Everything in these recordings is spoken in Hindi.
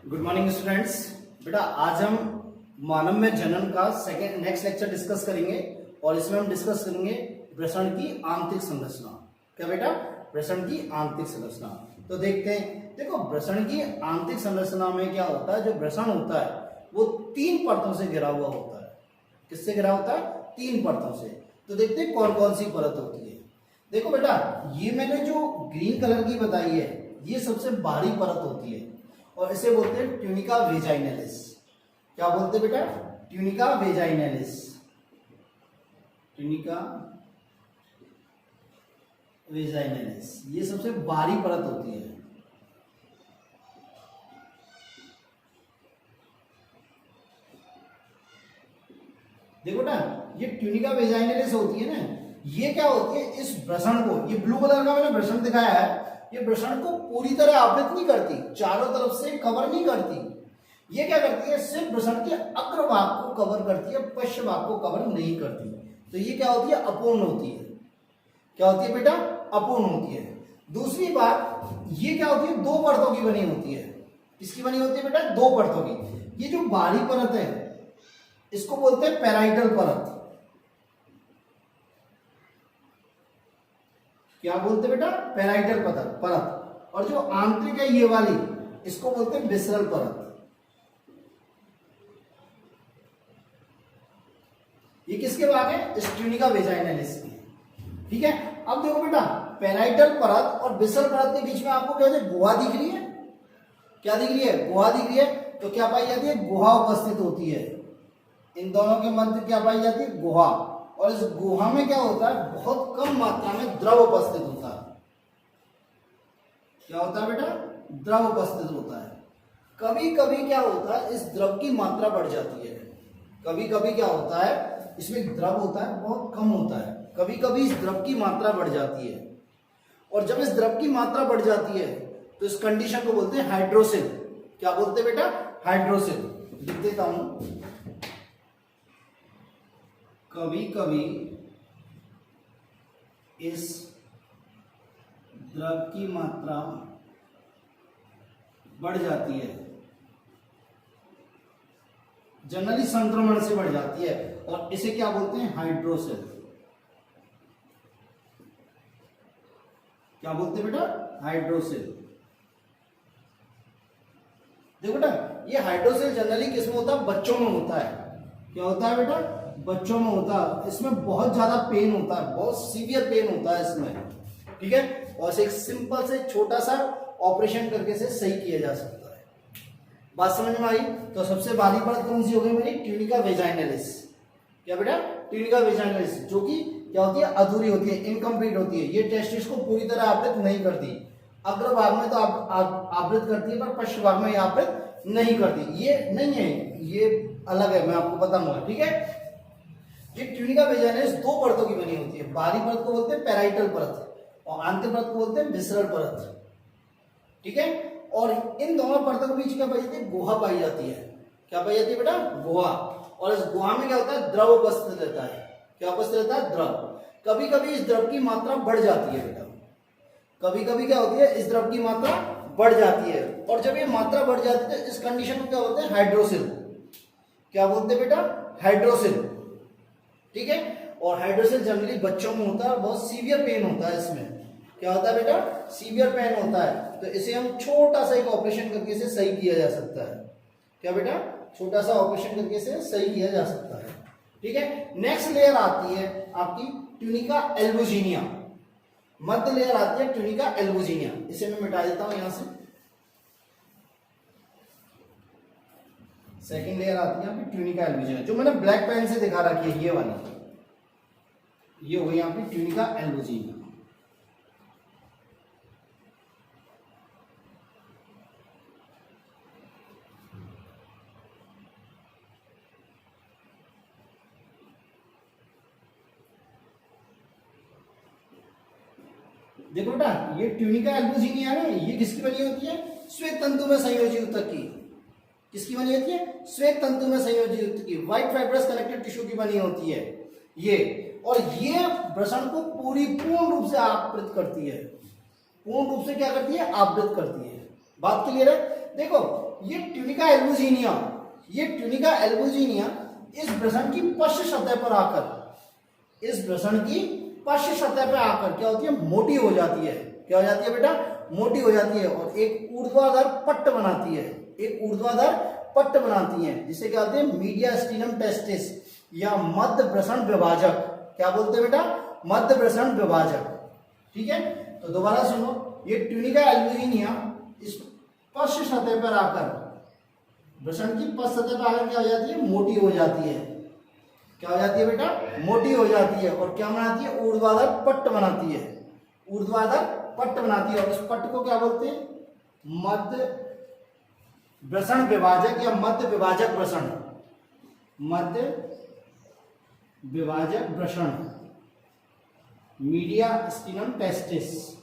Good morning students. बेटा आज हम मानव में जनन का नेक्स्ट लेक्चर डिस्कस करेंगे और इसमें हम डिस्कस करेंगे वृषण की आंतरिक संरचना। क्या बेटा? वृषण की आंतरिक संरचना। तो देखते हैं, देखो वृषण की आंतरिक संरचना में क्या होता है। जो वृषण होता है वो 3 परतों से घिरा हुआ होता है। किससे घिरा होता है? 3 परतों से। तो देखते हैं कौन कौन सी परत होती है। देखो बेटा, ये मैंने जो ग्रीन कलर की बताई है ये सबसे बाहरी परत होती है और इसे बोलते हैं ट्यूनिका वेजाइनलिस। क्या बोलते हैं बेटा? Tunica vaginalis. ट्यूनिका वेजाइनलिस ये सबसे बाहरी परत होती है। देखो ना, ये ट्यूनिका वेजाइनलिस होती है ना, ये क्या होती है, इस वृषण को, ये ब्लू कलर का मैंने वृषण दिखाया है, ये वृषण को पूरी तरह आवृत नहीं करती, चारों तरफ से कवर नहीं करती। ये क्या करती है? सिर्फ वृषण के अग्र भाग को कवर करती है, पश्च भाग को कवर नहीं करती। तो ये क्या होती है? अपूर्ण होती है। क्या होती है बेटा? अपूर्ण होती है। दूसरी बात, ये क्या होती है? 2 परतों की बनी होती है। किसकी बनी होती है बेटा? 2 परतों की। ये जो बाहरी परत है इसको बोलते हैं पैराइटल परत। क्या बोलते हैं बेटा? पैराइटल परत। और जो आंतरिक है ये वाली, इसको बोलते हैं विसरल परत। ये किसके भाग है? इस ट्यूनिका वेजाइनलिस की। ठीक है। अब देखो बेटा, पैराइटल परत और विसरल परत के बीच में आपको क्या है? गुहा दिख रही है। क्या दिख रही है? गुहा दिख रही है। तो क्या पाई जाती है? गुहा उपस्थित होती है। इन दोनों के मध्य क्या पाई जाती है? गुहा। और इस गुहा में क्या होता है? बहुत कम मात्रा में द्रव उपस्थित होता है। क्या होता है बेटा? द्रव उपस्थित होता है। कभी कभी क्या होता है? इस द्रव की मात्रा बढ़ जाती है। कभी कभी क्या होता है? इसमें द्रव होता है बहुत कम होता है। कभी कभी इस द्रव की मात्रा बढ़ जाती है। और जब इस द्रव की मात्रा बढ़ जाती है तो इस कंडीशन को बोलते हैं हाइड्रोसिल। क्या बोलते हैं बेटा? हाइड्रोसिल। लिख देता हूं, कभी कभी इस द्रव की मात्रा बढ़ जाती है, जनरली संक्रमण से बढ़ जाती है और इसे क्या बोलते हैं? हाइड्रोसिल। क्या बोलते हैं बेटा? हाइड्रोसिल। देखो बेटा, ये हाइड्रोसिल जनरली किसमें होता है? बच्चों में होता है। क्या होता है बेटा? बच्चों में होता है। इसमें बहुत ज्यादा पेन होता है, बहुत सीवियर पेन होता है इसमें। ठीक है। और एक सिंपल से छोटा सा ऑपरेशन करके से सही किया जा सकता है। बात समझ में आई? तो सबसे बाहरी परत कौन सी हो गई मेरी? Tunica vaginalis. क्या बेटा? ट्यूनिका वेजाइनलिस, जो कि क्या होती है? अधूरी होती है, इनकम्प्लीट होती है। ये टेस्टिस को पूरी तरह आवृत नहीं करती। अग्र भाग में तो आवृत करती है पर पश्च भाग में आवृत नहीं करती। ये नहीं है, ये अलग है, मैं आपको बताऊंगा। ठीक है। ये ट्यूनिका वेजाइनलिस 2 परतों की बनी होती है। बाहरी परत को बोलते हैं पैराइटल परत और आंतरिक परत को बोलते हैं विसरल परत। ठीक है। और इन दोनों परतों के बीच क्या पाई जाती है? गुहा पाई जाती है। क्या पाई जाती है बेटा? गुहा। और इस गुहा में क्या होता है? द्रव उपस्थित रहता है। क्या उपस्थित रहता है? द्रव। कभी कभी इस द्रव की मात्रा बढ़ जाती है बेटा। कभी कभी क्या होती है? इस द्रव की मात्रा बढ़ जाती है। और जब ये मात्रा बढ़ जाती है इस कंडीशन को क्या बोलते हैं? हाइड्रोसिल। क्या बोलते हैं बेटा? हाइड्रोसिल। ठीक है। और हाइड्रोसिल जनरली बच्चों में होता है, बहुत सीवियर पेन होता है इसमें। क्या होता है बेटा? सीवियर पेन होता है। तो इसे हम छोटा सा एक ऑपरेशन करके इसे सही किया जा सकता है। क्या बेटा? छोटा सा ऑपरेशन करके इसे सही किया जा सकता है। ठीक है। नेक्स्ट लेयर आती है आपकी ट्यूनिका एल्बुजिनिया। मध्य लेयर आती है ट्यूनिका एल्बुजिनिया। इसे मैं मिटा देता हूं यहां से। सेकेंड लेयर आती है आपकी ट्यूनिका एल्बुजिनिया, जो मैंने ब्लैक पेन से दिखा रखी है, ये वाली। ये हो गई आपकी ट्यूनिका एल्बुजिनिया। देखो बेटा, ये ट्यूनिका एल्बुजिनिया है, ये किसकी बनी होती है? श्वेत तंतु में संयोजी ऊतक की। किसकी बनी होती है? श्वेत तंतु में संयोजी ऊतक की, व्हाइट फाइब्रस कनेक्टिव टिश्यू की बनी होती है ये। और ये वृषण को पूर्ण रूप से आवृत करती है। पूर्ण रूप से क्या करती है? आवृत करती है। बात क्लियर है? देखो, ये ट्यूनिका एल्बुजिनिया, ये ट्यूनिका एल्बुजिनिया इस वृषण की पश्च सतह पर आकर, इस वृषण की पश्च सतह पर आकर क्या होती है, मोटी हो जाती है। क्या हो जाती है बेटा, मोटी हो जाती है और एक ऊर्ध्वाधर पट्ट बनाती है, एक ऊर्ध्वाधर पट्ट बनाती है, जिसे क्या बोलते हैं, मीडियास्टिनम टेस्टिस या मध्य वृषण विभाजक। क्या बोलते हैं बेटा, मध्य वृषण विभाजक। ठीक है, तो दोबारा सुनो, ये ट्यूनिका एल्बुजिनिया इस पश्च सतह पर आकर, वृषण की पश्च सतह पर आकर क्या हो जाती है, मोटी हो जाती है। क्या हो जाती है बेटा, मोटी हो जाती है और क्या बनाती है, ऊर्ध्वाधर पट्ट बनाती है, ऊर्ध्वाधर पट्ट बनाती है। और इस पट्ट को क्या बोलते हैं, मध्य वृषण विभाजक या मध्य विभाजक वृषण, मध्य विभाजक वृषण, मीडियास्टिनम टेस्टिस।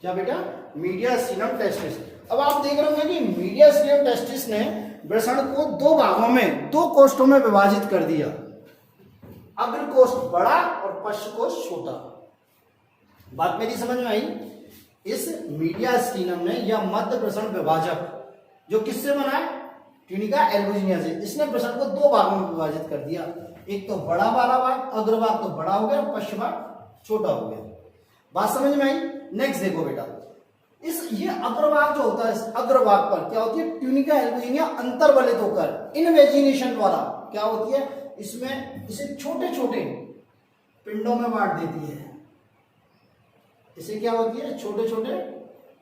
क्या बेटा, मीडियास्टिनम टेस्टिस। अब आप देख रहे होंगे कि मीडियास्टिनम टेस्टिस ने वृषण को दो भागों में, दो कोष्ठों में विभाजित कर दिया। अग्र कोष्ठ बड़ा और पश्च कोष्ठ छोटा। बात मेरी समझ में आई? इस मीडियास्टिनम ने या मध्य वृषण विभाजक जो किससे बना है, ट्यूनिका एल्बुजिनिया से, इसने वृषण को दो भागों में विभाजित कर दिया। एक तो बड़ा वाला भाग, अग्रभाग तो बड़ा हो गया, पश्च भाग छोटा हो गया। बात समझ में आई? नेक्स्ट देखो बेटा, इस ये अग्रभाग जो होता है, इस अग्रभाग पर क्या होती है, ट्यूनिका एल्बुजिनिया अंतर्वलित होकर इनवेजिनेशन द्वारा क्या होती है, इसमें इसे छोटे छोटे पिंडों में बांट देती है। इसे क्या होती है, छोटे छोटे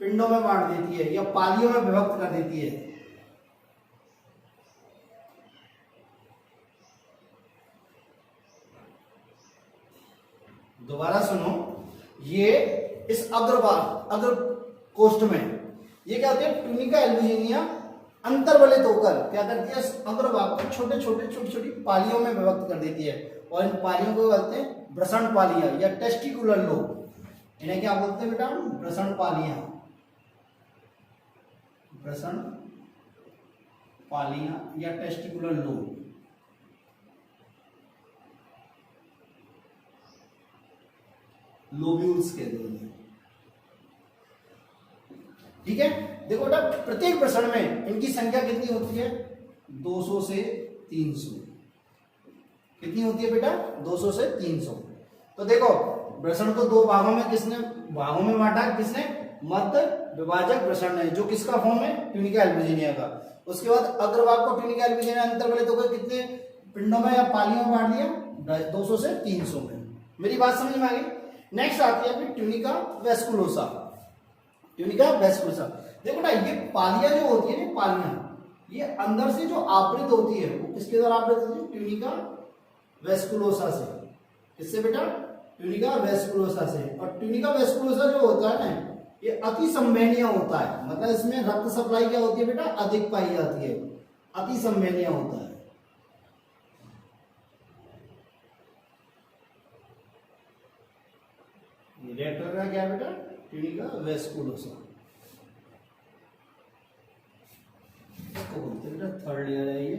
पिंडों में बांट देती है या पालियों में विभक्त कर देती है। दोबारा सुनो, ये इस अग्रभाग, अग्र कोष्ठ में ये क्या होती है, ट्यूनिका एल्बुजिनिया अंतर्वलित होकर क्या करती है, इस अग्रभाग को छोटे छोटी पालियों में विभक्त कर देती है और इन पालियों को बोलते हैं वृषण पालियां या टेस्टिकुलर लोब। इन्हें क्या बोलते हैं बेटा, वृषण पालियां, वृषण पालियां या टेस्टिकुलर लोब। लोब्यूल्स कहते हैं। ठीक है, देखो बेटा, प्रत्येक वृषण में इनकी संख्या कितनी होती है, 200 से 300। कितनी होती है बेटा, 200 से 300। तो देखो, वृषण को दो भागों में किसने भागों में बांटा, किसने, मध्य विभाजक वृषण ने, जो किसका फॉर्म है, ट्यूनिका एल्बुजिनिया का। उसके बाद अग्रभाग को ट्यूनिका एल्बुजिनिया अंतर्वलित होकर कितने पिंडों में या पालियों में बांट दिया, 200 से 300 में। मेरी बात समझ में आ गई? नेक्स्ट आती है फिर ट्यूनिका वेस्कुलोसा। ट्यूनिका वेस्कुलोसा, देखो ना, ये पालियां जो होती है ना, पालियां ये अंदर से जो आवृत होती है वो किसके द्वारा आवृत होती है, ट्यूनिका वेस्कुलोसा से। किससे बेटा, ट्यूनिका वेस्कुलोसा से। और ट्यूनिका वेस्कुलोसा जो होता है ना, ये अति संवहनीय होता है, मतलब इसमें रक्त सप्लाई क्या होती है बेटा, अधिक पाई जाती है, अति संवहनीय होता है। रेक्टर का क्या बेटा, ट्यूनिका वेस्कुलोसा, इसको बोलते हैं बेटा थर्ड लेयर है ये।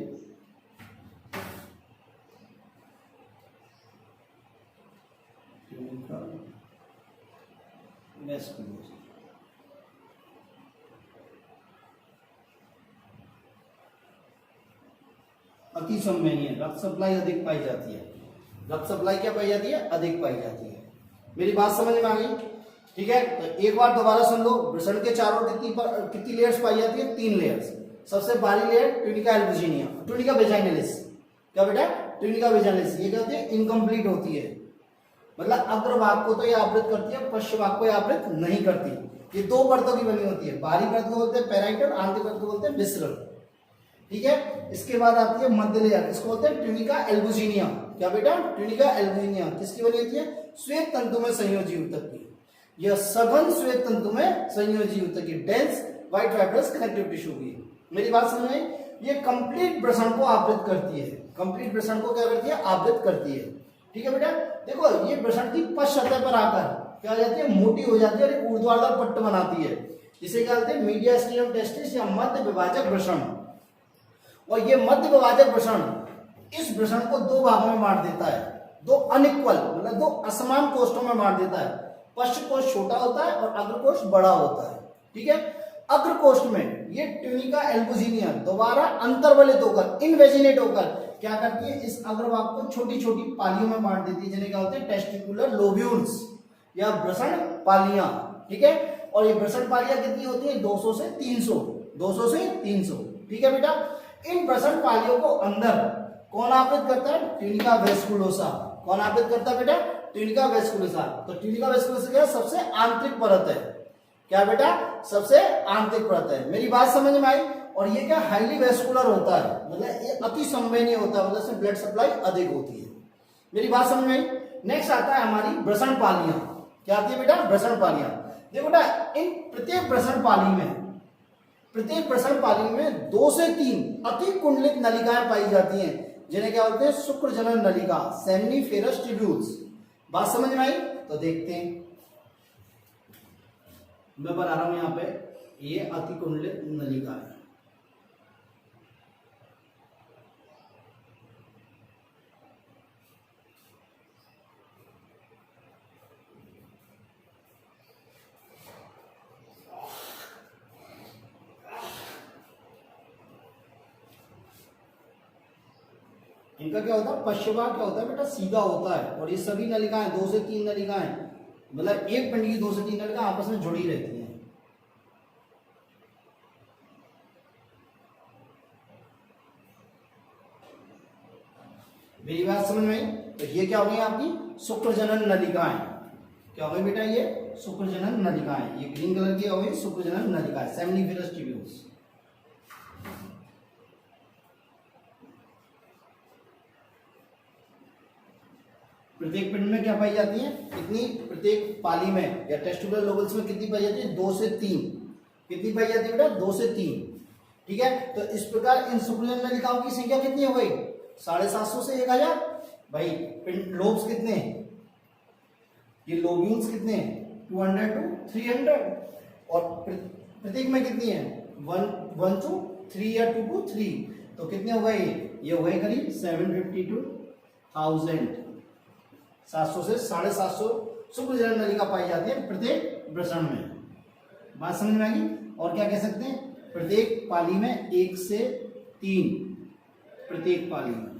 ट्यूनिका वेस्कुलोसा, अति संवहनीय, रक्त सप्लाई अधिक पाई जाती है। रक्त सप्लाई क्या पाई जाती है, अधिक पाई जाती है। मेरी बात समझ में आ गई? ठीक है, तो एक बार दोबारा सुन लो, वृषण के चारों कितनी लेयर्स पाई जाती है, 3 लेयर्स। सबसे बाहरी layer tunica albuginea, tunica vaginalis. क्या बेटा, ट्यूनिका वेजाइनलिस, ये क्या होती है, इनकम्प्लीट होती है, मतलब अग्रभाग को तो ये आवृत करती है, पश्च भाग को आवृत नहीं करती। ये दो परतों की बनी होती है, बाहरी परत को बोलते हैं पेराइटल, आंतरिक परत को बोलते हैं विसरल। ठीक है, इसके बाद आती है मध्य लेयर, इसको बोलते हैं ट्यूनिका एल्बुजिनिया। क्या बेटा, ट्यूनिका एल्बुजिनिया किसकी बनी होती है, श्वेत तंतु में संयोजी ऊतक की, यह सघन श्वेत तंतु में संयोजी ऊतक की, dense white fibrous connective tissue की। मेरी बात समझ में? ये कंप्लीट वृषण को आवृत करती है, कंप्लीट वृषण को क्या करती है, आवृत करती है। ठीक है बेटा, देखो ये वृषण की पश्च सतह पर आकर क्या हो जाती है, मोटी हो जाती है और एक ऊर्ध्वाधर पट्ट बनाती है, जिसे क्या कहते हैं, मीडियास्टिनम टेस्टिस या मध्य विभाजक वृषण। और ये मध्य विभाजक वृषण इस वृषण को दो भागों में बांट देता है, दो अनइक्वल मतलब दो असमान कोष्ठों में बांट देता है। पश्च कोश छोटा होता है और अग्र कोश बड़ा होता है। ठीक है, अग्र कोष्ठ में ये ट्यूनिका एल्बुजिनिया दोबारा अंतर्वलित होकर इनवेजिनेट होकर क्या करती है, इस अग्रभाग को छोटी छोटी पालियों में बांट देती है, जिन्हें क्या होते हैं टेस्टिकुलर लोब्यूल्स या वृषण पालियां। ठीक है, और ये वृषण पालियां कितनी होती है 200 से 300, 200 से 300। ठीक है बेटा, इन वृषण पालियों को अंदर कौन आवृत करता है, ट्यूनिका वेस्कुलोसा। कौन आवृत करता है बेटा, ट्यूनिका वेस्कुलोसा। तो ट्यूनिका वेस्कुलोसा क्या है, सबसे आंतरिक परत है। क्या बेटा, सबसे आंतरिक परत है। मेरी बात समझ में आई। और ये क्या हाईली वेस्कुलर होता है, मतलब ये अति संवेदनीय होता है, मतलब इसमें ब्लड सप्लाई अधिक होती है। मेरी बात समझ में आई। नेक्स्ट आता है हमारी वृषण पालियां। क्या आती है बेटा, वृषण पालियां। देखो बेटा, इन प्रत्येक वृषण पाली में 2 से 3 अति कुंडलित नलिकाएं पाई जाती हैं, जिन्हें क्या बोलते हैं, शुक्र जनन नलिका, सेमनीफेरस ट्यूब्यूल्स। बात समझ में आई। तो देखते हैं, मैं बना रहा हूं यहां पे, ये अति कुंडलित नलिका है। इनका क्या होता है, पश्चिमभाग क्या होता है बेटा, सीधा होता है। और ये सभी नलिकाएं 2 से 3 नलिकाएं, मतलब एक पिंड की 2 से 3 नलिकाएं आपस में जुड़ी रहती हैं। मेरी बात समझ में आई। तो ये क्या हो गई आपकी शुक्र जनन नलिकाएं। क्या हो गई बेटा, ये शुक्र जनन नलिकाएं। ये ग्रीन कलर की हो गई शुक्र जनन नलिकाएं, सेमनीफेरस ट्यूब्यूल्स। प्रत्येक पिंड में क्या पाई जाती है, कितनी, प्रत्येक पाली में या टेस्टिकुलर लोबल्स में कितनी पाई जाती है, 2 से 3। कितनी पाई जाती है बेटा, 2 से 3। ठीक है, तो इस प्रकार इन शुक्र नलिकाओं की संख्या कितनी हो गई, 750 से 1000। भाई लोब्स कितने हैं, ये लोब्यूल्स कितने हैं, 200 to 300। और प्रत्येक में कितनी है, 1 to 3 या 2 to 3। तो कितने हो गए, ये हो गए करीब 750 to 1000। 700 से 750 शुक्र जनन नलिका पाई जाती है प्रत्येक वृषण में। बात समझ में आएगी। और क्या कह सकते हैं, प्रत्येक पाली में 1 से 3, प्रत्येक पाली में।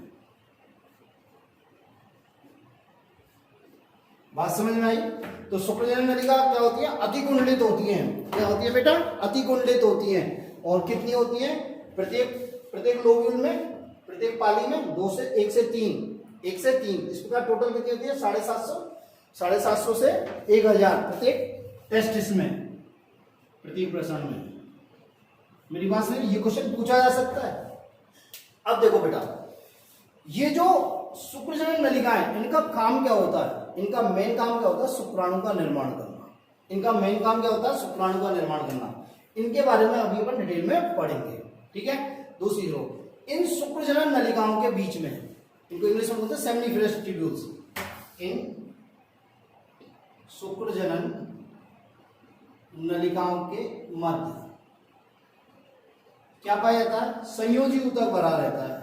बात समझ में आई। तो शुक्र जनन नलिका क्या होती है, अति कुंडलित होती है। क्या होती है बेटा, अति कुंडलित होती है। और कितनी होती है, प्रत्येक लोब्यूल में, प्रत्येक पाली में 2 से 1 से 3, 1 से 3। इस प्रकार टोटल कितनी होती है, 750 से 1000 प्रत्येक टेस्टिस में, प्रत्येक वृषण में। मेरी बात समझ, ये क्वेश्चन पूछा जा सकता है। अब देखो बेटा, ये जो शुक्र जनन नलिकाएं, इनका काम क्या होता है, इनका मेन काम क्या होता है, शुक्राणु का निर्माण करना। इनका मेन काम क्या होता है, शुक्राणु का निर्माण करना। इनके बारे में अभी अपन डिटेल में पढ़ेंगे। ठीक है, दूसरी रो, इन शुक्र जनन नलिकाओं के बीच में, इनको इंग्लिश में बोलते हैं सेमनीफेरस ट्यूब्यूल्स। इन शुक्र जनन नलिकाओं के मध्य क्या पाया जाता है, संयोजी ऊतक भरा रहता है।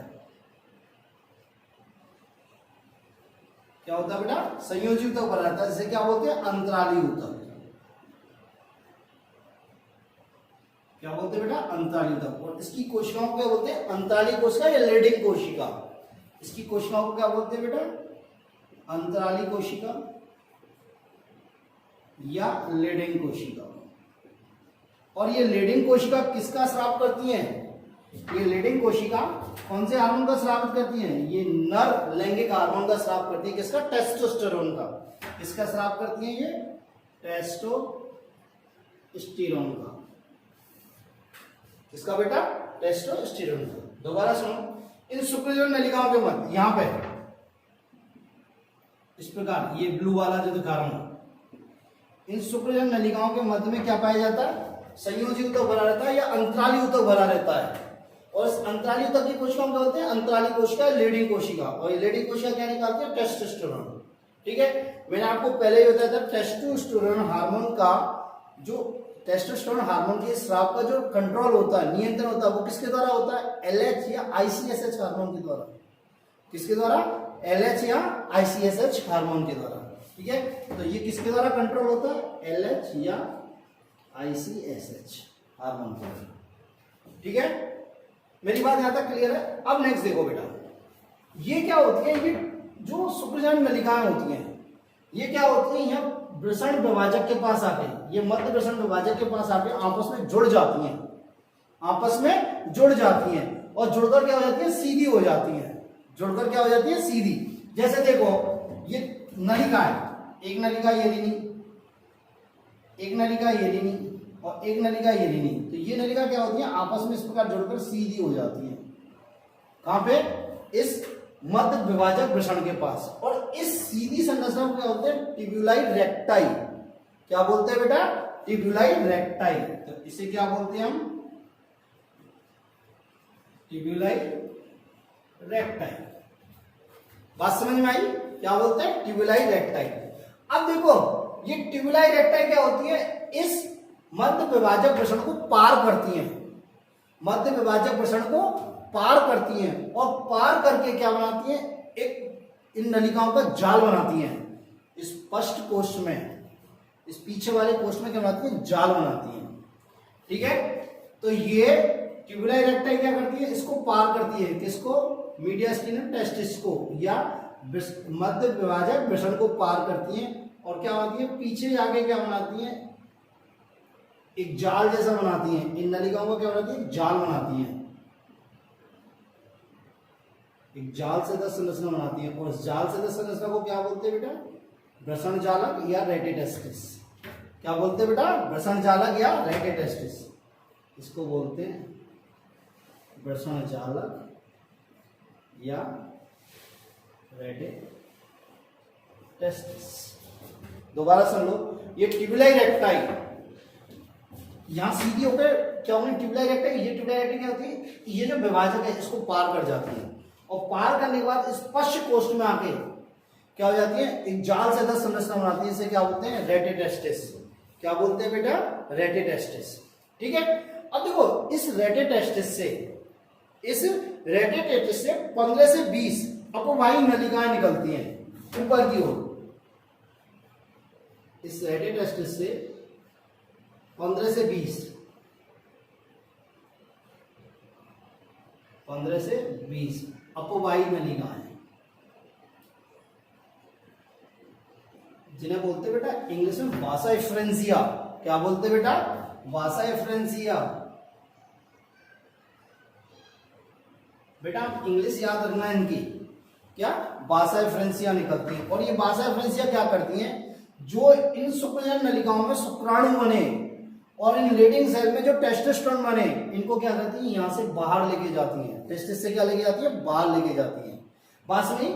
क्या होता है बेटा, संयोजी ऊतक भरा रहता है, जिसे क्या बोलते हैं, अंतराली ऊतक। क्या बोलते हैं बेटा, अंतराली ऊतक। और इसकी कोशिकाओं को क्या बोलते हैं, अंतराली कोशिका या लेडिंग कोशिका। इसकी कोशिकाओं को क्या बोलते हैं बेटा, अंतराली कोशिका या लेडिंग कोशिका। और ये लेडिंग कोशिका किसका स्राव करती है, ये लेडिंग कोशिका कौन से हार्मोन का स्राव करती है, ये नर लैंगिक हार्मोन का स्राव करती है। किसका, टेस्टोस्टेरोन का। किसका स्राव करती है, ये टेस्टोस्टेरोन का। किसका बेटा, टेस्टोस्टेरोन का। दोबारा सुनो, इन शुक्र जनन नलिकाओं के मध्य, यहां पे इस प्रकार ये ब्लू वाला जो दिखा रहा हूं, इन शुक्र जनन नलिकाओं के मध्य में क्या पाया जाता है, संयोजी ऊतक भरा रहता है या अंतराली ऊतक भरा रहता है। और इस अंतराली ऊतक की कोशिकाओं क्या होते हैं, अंतराली कोशिका, लेडिंग कोशिका। और ये लेडिंग कोशिका क्या निकालती है, टेस्टोस्टेरोन। ठीक है, मैंने आपको पहले ही बताया था, टेस्टोस्टेरोन हार्मोन का, जो टेस्टोस्टेरोन हार्मोन के स्राव का जो कंट्रोल होता है, नियंत्रण होता है, वो किसके द्वारा होता है, LH या ICSH हार्मोन के द्वारा। किसके द्वारा, LH या ICSH हार्मोन के द्वारा। ठीक है, तो ये किसके द्वारा कंट्रोल होता है, LH या ICSH हार्मोन को। ठीक है, मेरी बात यहां तक क्लियर है। अब नेक्स्ट देखो बेटा, ये क्या होती है, ये जो शुक्रजनन नलिकाएं होती हैं ये क्या होती है, यहाँ वृषण विभाजक के पास आके, ये मध्य वृषण विभाजक के पास आके आपस में जुड़ जाती हैं, आपस में जुड़ जाती हैं और जुड़कर क्या हो जाती है, सीधी हो जाती हैं, जुड़कर क्या हो जाती है, सीधी। जैसे देखो ये नलिका है, एक नलिका ये लेनी, एक नलिका ये लेनी और एक नलिका ये लेनी, तो ये नलिका क्या होती है, आपस में इस प्रकार जुड़कर सीधी हो जाती है। कहां पे, इस मध्य विभाजक वृषण के पास। और इस सीधी संरचना को क्या बोलते हैं, ट्यूब्यूलाइ रेक्टाई। क्या बोलते हैं बेटा, ट्यूब्यूलाइ रेक्टाई। तो इसे क्या बोलते हैं हम, ट्यूब्यूलाइ रेक्टाई। बात समझ में आई, क्या बोलते हैं, ट्यूब्यूलाइ रेक्टाई। अब देखो ये ट्यूब्यूलाइ रेक्टाई क्या होती है, इस मध्य विभाजक वृषण को पार करती है, मध्य विभाजक वृषण को पार करती हैं और पार करके क्या बनाती हैं, एक इन नलिकाओं का जाल बनाती हैं। इस फर्स्ट कोष्ठ में, इस पीछे वाले कोष्ठ में क्या बनाती हैं, जाल बनाती हैं। ठीक है, तो ये ट्यूब्यूलाइ रेक्टाई क्या करती है, इसको पार करती है, किसको, मीडियास्टिनम टेस्टिस को या मध्य विभाजक वृषण को पार करती हैं और क्या होती है, पीछे जाके क्या बनाती हैं, एक जाल जैसा बनाती हैं। इन नलिकाओं को क्या बनाती है, जाल बनाती हैं, एक जाल से संरचना बनाती है। और इस जाल से संरचना को क्या बोलते हैं बेटा, वृषण जालक या रेटिटेस्टिस। क्या बोलते हैं बेटा, वृषण जालक या रेटिटेस्टिस, इसको बोलते हैं वृषण जालक या रेटिटेस्टिस। दोबारा सुन लो, ये ट्यूब्यूलाइ रेक्टाई यहां सीधी होकर क्या होगी, ट्यूब्यूलाइ रेक्टाई, ये ट्यूब्यूलाइ रेक्टाई क्या होती है, ये जो विभाजक है इसको पार कर जाती है और पार करने के बाद इस पश्च कोष्ठ में आके क्या हो जाती है, एक जाल से संरचना बनाती है, इसे क्या बोलते हैं, रेटिटेस्टिस। क्या बोलते हैं बेटा, रेटिटेस्टिस। ठीक है, अब देखो इस रेटिटेस्टिस से, इस रेटिटेस्टिस से 15 से 20 अपवाही नलिकाएं निकलती हैं ऊपर की ओर। इस रेटिटेस्टिस से 15 से 20, 15 से 20 अपवाही नलिकाएं, जिन्हें बोलते बेटा इंग्लिश में वासा एफ्रेंसिया। क्या बोलते बेटा, वासा एफ्रेंसिया। बेटा इंग्लिश याद रखना है इनकी, क्या, वासा एफ्रेंसिया निकलती है। और ये वासा एफ्रेंसिया क्या करती हैं, जो इन शुक्रजनन नलिकाओं में शुक्राणु बने और इन लेडिंग सेल में जो टेस्टोस्टेरोन बने, इनको क्या करती है, यहां से बाहर लेके जाती हैं। टेस्टिस से क्या लेके जाती है, बाहर लेके जाती है। बात सुनी,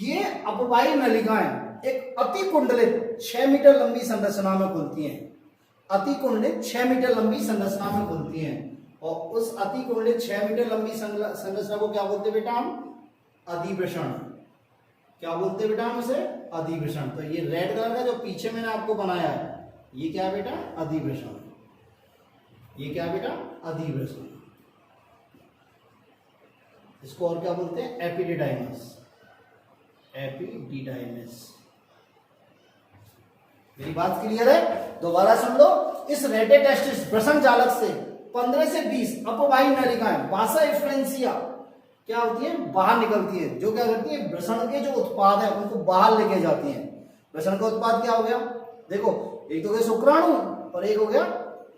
ये अपवाही नलिकाएं एक अति कुंडलित 6 मीटर लंबी संरचना में खुलती हैं, अति कुंडलित 6 मीटर लंबी संरचना में खुलती हैं। और उस अति कुंडलित 6 मीटर लंबी संरचना को क्या बोलते बेटा हम, अधिवृषण। क्या बोलते बेटा हम उसे, अधिवृषण। तो ये रेड कलर का जो पीछे मैंने आपको बनाया है, ये क्या है बेटा, अधिवृषण। ये क्या बेटा, अधिवृषण। इसको और क्या बोलते हैं, एपिडिडाइमस, एपिडिडाइमस। मेरी बात क्लियर है, दोबारा सुन लो। इस रेटिटेस्टिस वृषण जालक से 15 से 20 अपवाही नलिकाएं वासा एफ्रेंसिया क्या होती है, बाहर निकलती है, जो क्या करती है, वृषण के जो उत्पाद है उनको बाहर लेके जाती हैं। वृषण का उत्पाद क्या हो गया, देखो एक तो गया शुक्राणु और एक हो गया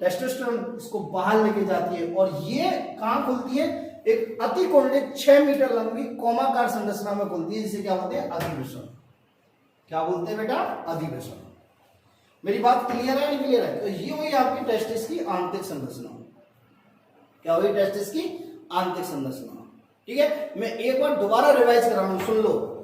टेस्टोस्टेरोन, इसको बाहर लेके जाती है। और ये कहां खुलती है, एक अति कुंडलित 6 मीटर लंबी कोमाकार संरचना में खुलती है, जिसे क्या बोलते हैं, अधिवृषण। क्या बोलते हैं बेटा, अधिवृषण। मेरी बात क्लियर है, नहीं क्लियर है? तो ये हुई आपकी टेस्टिस की आंतरिक संरचना। क्या हुई टेस्टिस की आंतरिक संरचना। ठीक है, मैं एक बार दोबारा रिवाइज कर रहा हूं, सुन लो।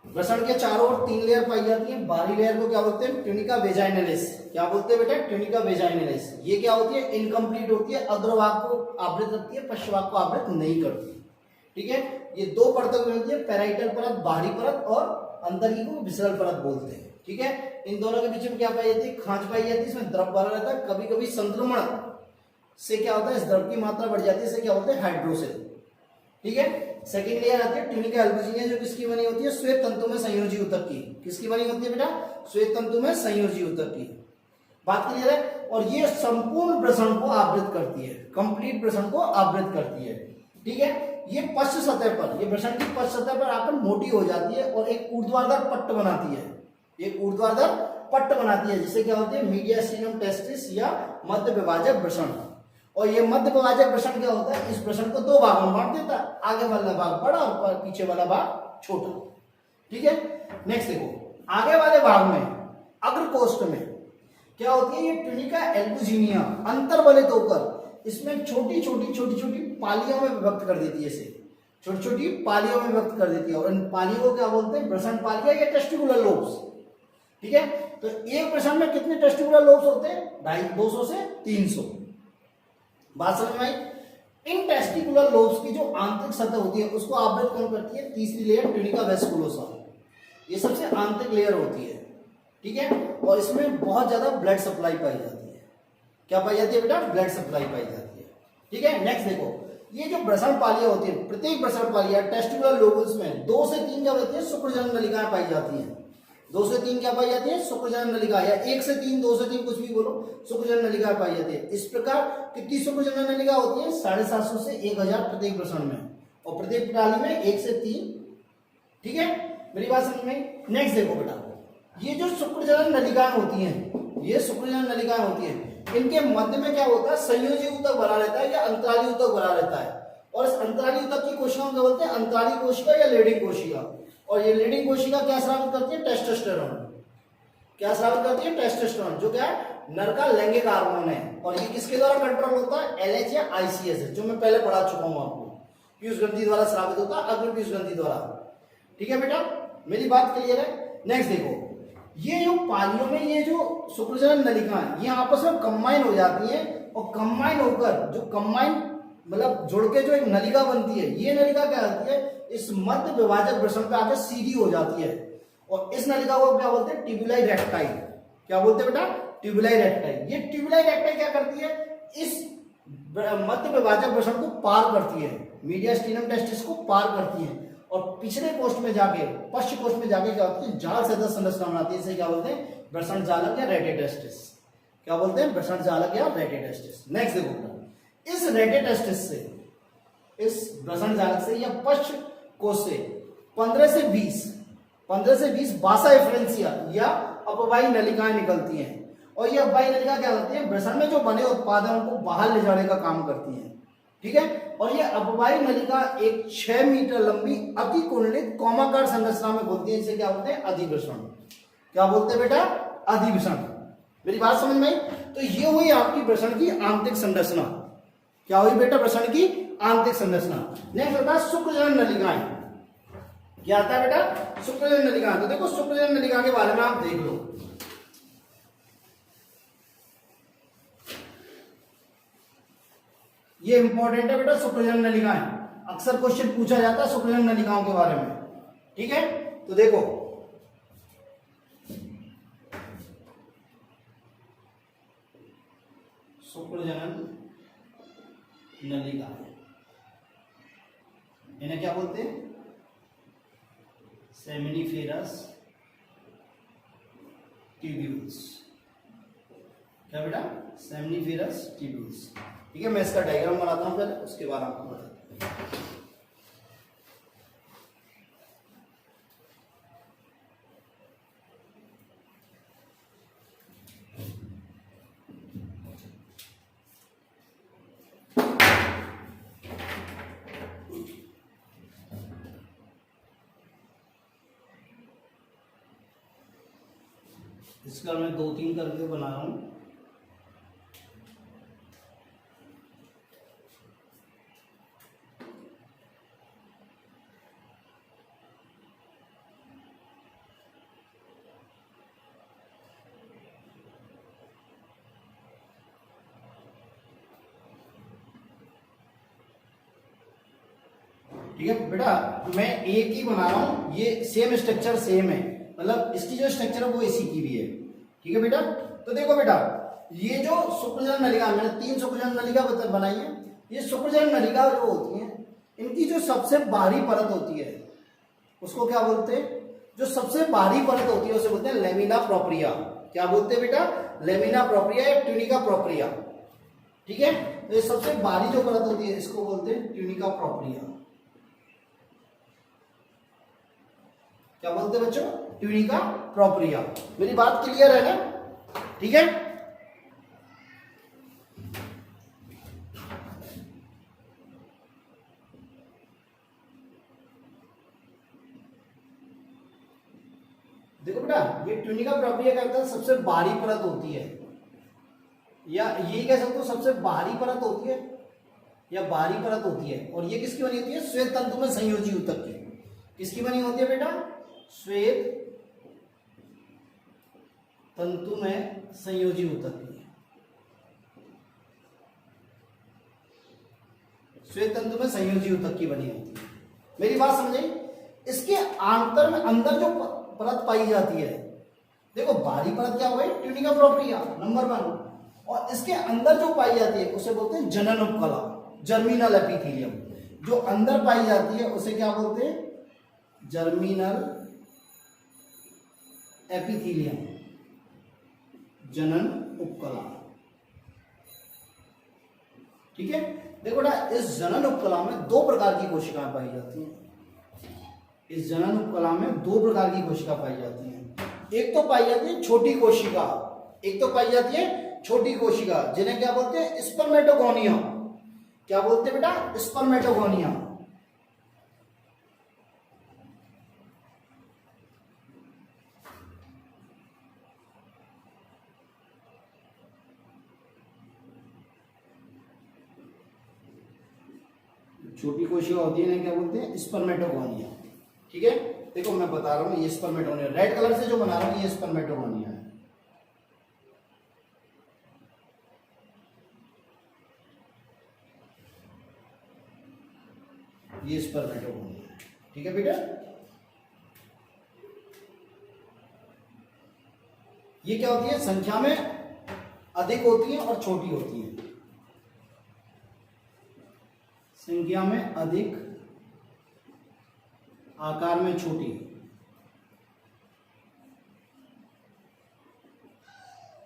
वृषण के चारों ओर 3 लेयर पाई जाती है। बाहरी लेयर को क्या बोलते हैं, ट्यूनिका वेजाइनलिस। क्या बोलते हैं बेटा, ट्यूनिका वेजाइनलिस। ये क्या होती है, इनकम्प्लीट होती है, अग्रभाग को आवृत रखती है, पश्चभाग को आवृत नहीं करती। ठीक है, ये 2 परतों में होती है, पैराइटल परत, बाहरी परत, और अंदर की को विसरल परत बोलते हैं। ठीक है, इन दोनों के बीच में क्या पाई जाती है, खांच पाई जाती है, इसमें द्रव भरा रहता है। कभी कभी संक्रमण से क्या होता है, इस द्रव की मात्रा बढ़ जाती है, इसे क्या बोलते हैं, हाइड्रोसिल। ठीक है, सेकंड लेयर आती है ट्यूनिका एल्बुजिनिया, जो किसकी बनी होती है? श्वेत तंतु में संयोजी ऊतक की। किसकी बनी होती है बेटा? श्वेत तंतु में संयोजी ऊतक की। बात क्लियर है? और ये संपूर्ण वृषण को आवृत करती है, कंप्लीट वृषण को आवृत करती है। ठीक है, ये पश्च सतह पर, ये वृषण की पश्च सतह पर आकर मोटी हो जाती है और एक ऊर्ध्वाधर पट्ट बनाती है, एक ऊर्ध्वाधर पट्ट बनाती है, जिसे क्या होती है? मीडियास्टिनम टेस्टिस या मध्य विभाजक वृषण। और ये मध्य विभाजक वृषण क्या होता है? इस वृषण को दो भागों में बांट देता है, आगे वाला भाग बड़ा और पीछे वाला भाग छोटा। ठीक है, नेक्स्ट देखो, आगे वाले भाग में अग्रकोष्ठ में क्या होती है? ये ट्यूनिका एल्बुजिनिया अंतर्वलित होकर इसमें छोटी छोटी पालियों में विभक्त कर देती है, इसे छोटी छोटी पालियों में विभक्त कर देती है। और इन पालियों को क्या बोलते हैं? वृषण पालियां या टेस्टिकुलर लोब्स। ठीक है, तो एक वृषण में कितने टेस्टिकुलर लोब्स होते हैं? 250 से 300। बात समझ में आई? इन टेस्टिकुलर लोब्स की जो आंतरिक सतह होती है उसको आवृत कौन करती है? तीसरी लेयर ट्यूनिका वेस्कुलोसा, ये सबसे आंतरिक लेयर होती है। ठीक है, और इसमें बहुत ज्यादा ब्लड सप्लाई पाई जाती है। क्या पाई जाती है बेटा? ब्लड सप्लाई पाई जाती है। ठीक है, नेक्स्ट देखो, ये जो वृषण पालियां होती है, प्रत्येक वृषण पालिया टेस्टिकुलर लोबल्स में 2 से 3 क्या होती है? शुक्रजनन नलिकाएं पाई जाती हैं। 2 से 3 क्या पाई जाती है? शुक्रजनन नलिका, या 1 से 3, 2 से 3 कुछ भी बोलो, शुक्रजनन नलिका पाई जाती है। इस प्रकार कितनी शुक्रजनन नलिका होती है? 750 से 1000 प्रत्येक वृषण में, और प्रत्येक प्रणाली में 1 से 3। ठीक है, मेरी बात समझ में? नेक्स्ट देखो बेटा, ये जो शुक्रजनन नलिकाएं होती हैं, ये शुक्रजनन नलिकाएं होती हैं, इनके मध्य में क्या होता है? संयोजी ऊतक भरा रहता है या अंतराली ऊतक भरा रहता है। और इस अंतराली ऊतक की कोशिकाओं को बोलते हैं अंतराली कोशिका या लीडिंग कोशिका। और ये लीडिंग कोशिका क्या स्रावित करती है? टेस्टोस्टेरोन। क्या स्रावित करती है? टेस्टोस्टेरोन, जो क्या है? नर का लैंगिक हार्मोन है। और ये किसके द्वारा कंट्रोल होता है? LH या ICS है, जो मैं पहले पढ़ा चुका हूं आपको। पीयूष ग्रंथि द्वारा स्रावित होता है, अग्र पीयूष ग्रंथि द्वारा। ठीक है बेटा, मेरी बात क्लियर है? नेक्स्ट देखो, ये जो पालियों में ये जो शुक्रजनन नलिकाएं ये आपस में कंबाइन हो जाती हैं, और कंबाइन होकर जो कंबाइन मतलब जुड़ के जो एक नलिका बनती है, ये नलिका क्या होती है? इस मध्य विभाजक वृषण पे आके सीधी हो जाती है। और इस नलिका को क्या बोलते हैं? ट्यूबुलाई रेक्टाई। क्या बोलते हैं बेटा? ट्यूबुलाई रेक्टाई। ये ट्यूबुलाई रेक्टाई क्या करती है? इस मध्य विभाजक वृषण को पार करती है, मीडियास्टिनम टेस्टिस को पार करती है, और पिछले कोष्ठ में जाके, पश्च कोष्ठ में जाके क्या होती है? जाल सदृश संरचना बनाती है। इसे क्या बोलते हैं? वृषण जालक या रेटेटेस्टिस। क्या बोलते हैं? वृषण जालक या रेटेटेस्टिस। नेक्स्ट देखो, इस रेटेटेस्टिस से, इस वृषण जालक से या पश्च कोष से 15 से 20 बासा एफ्रेंसिया या अपवाही नलिकाएं निकलती हैं। और ये अपवाही नलिका क्या होती है? वृषण में जो बने उत्पाद हैं उनको बाहर ले जाने का काम करती हैं। ठीक है, और ये अपवाही नलिका एक 6 मीटर लंबी अति कुंडलित कौमाकार संरचना में बोलती है। इसे क्या बोलते हैं? अधिवृषण। क्या बोलते हैं बेटा? अधिवृषण। मेरी बात समझ में आई? तो ये हुई आपकी वृषण की आंतरिक संरचना। क्या हुई बेटा? वृषण की आंतरिक संरचना। नेक्स्ट होता है शुक्रजनन नलिकाएं। क्या आता है बेटा? शुक्रजनन नलिकाएं। तो देखो, शुक्रजनन नलिका के बारे में आप देख लो। ये इंपॉर्टेंट है बेटा, शुक्रजनन नलिकाएं। अक्सर क्वेश्चन पूछा जाता है शुक्रजनन नलिकाओं के बारे में। ठीक है, तो देखो, शुक्रजनन नलिकाएं, इन्हें क्या बोलते हैं? Seminiferous tubules. क्या बेटा? Seminiferous tubules. ठीक है, मैं इसका डायग्राम बनाता हूं पहले, उसके बाद आपको बताता हूं। इसका मैं 2-3 करके बना रहा हूं। ठीक है बेटा, मैं एक ही बना रहा हूं, ये सेम स्ट्रक्चर सेम है, मतलब इसकी जो स्ट्रक्चर है वो इसी की भी है। ठीक है बेटा, तो देखो बेटा, ये जो शुक्रजनन नलिका, मैंने 3 शुक्रजनन नलिका बनाई है। ये शुक्रजनन नलिका जो होती है, इनकी जो सबसे बाहरी परत होती है उसको क्या बोलते हैं? जो सबसे बाहरी परत होती है उसे बोलते हैं लेमिना प्रोप्रिया। क्या बोलते हैं बेटा? लेमिना प्रोप्रिया या ट्यूनिका प्रोप्रिया। ठीक है, तो ये सबसे बाहरी जो परत होती है इसको बोलते हैं ट्यूनिका प्रोप्रिया। क्या बोलते हैं बच्चों? Tunica propria. मेरी बात क्लियर है ना? ठीक है, देखो बेटा, ये ट्यूनिका प्रोप्रिया का मतलब सबसे बाहरी परत होती है, या ये कह सकते हो सबसे बाहरी परत होती है या बाहरी परत होती है। और ये किसकी बनी होती है? श्वेत तंतु में संयोजी ऊतक की। किसकी बनी होती है बेटा? श्वेत तंतु में संयोजी ऊतक की। श्वेत तंतु में संयोजी ऊतक की बनी होती है। मेरी बात समझे? इसके आंतर में अंदर जो परत पाई जाती है, देखो बाहरी परत क्या हो गई? ट्यूनिका प्रोप्रिया नंबर 1, और इसके अंदर जो पाई जाती है उसे बोलते हैं जनन उपकला, जर्मिनल एपिथेलियम। जो अंदर पाई जाती है उसे क्या बोलते हैं? जर्मिनल एपिथेलियम, जनन उपकला। ठीक है, देखो बेटा, इस जनन उपकला में दो प्रकार की कोशिकाएं पाई जाती हैं। इस जनन उपकला में दो प्रकार की कोशिका पाई जाती हैं। एक तो पाई जाती है छोटी कोशिका, एक तो पाई जाती है छोटी कोशिका, जिन्हें क्या बोलते हैं? स्पर्मेटोगोनिया। क्या बोलते हैं बेटा? स्पर्मेटोगोनिया। छोटी कोशिका होती है ना, क्या बोलते हैं? स्पर्मेटोगोनिया। ठीक है, देखो मैं बता रहा हूं, ये स्पर्मेटोगोनिया, रेड कलर से जो बना रहा हूं ये स्पर्मेटोगोनिया है। ये स्पर्मेटोगोनिया है। ठीक है बेटा, ये क्या होती है? संख्या में अधिक होती है और छोटी होती है। संख्या में अधिक, आकार में छोटी।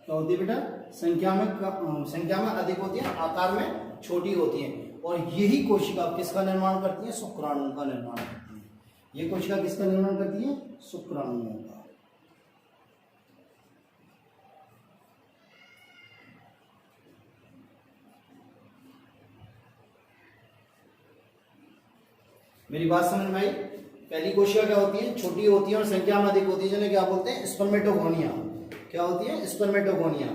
क्या होती है बेटा? संख्या में अधिक होती है, आकार में छोटी होती है। और यही कोशिका किसका निर्माण करती है? शुक्राणुओं का निर्माण करती है। ये कोशिका किसका निर्माण करती है? शुक्राणुओं का। मेरी बात समझ में आई? पहली कोशिका क्या होती है? छोटी होती है और संख्या में अधिक होती है, जिन्हें क्या बोलते हैं? स्पर्मेटोगोनिया। क्या होती है? स्पर्मेटोगोनिया।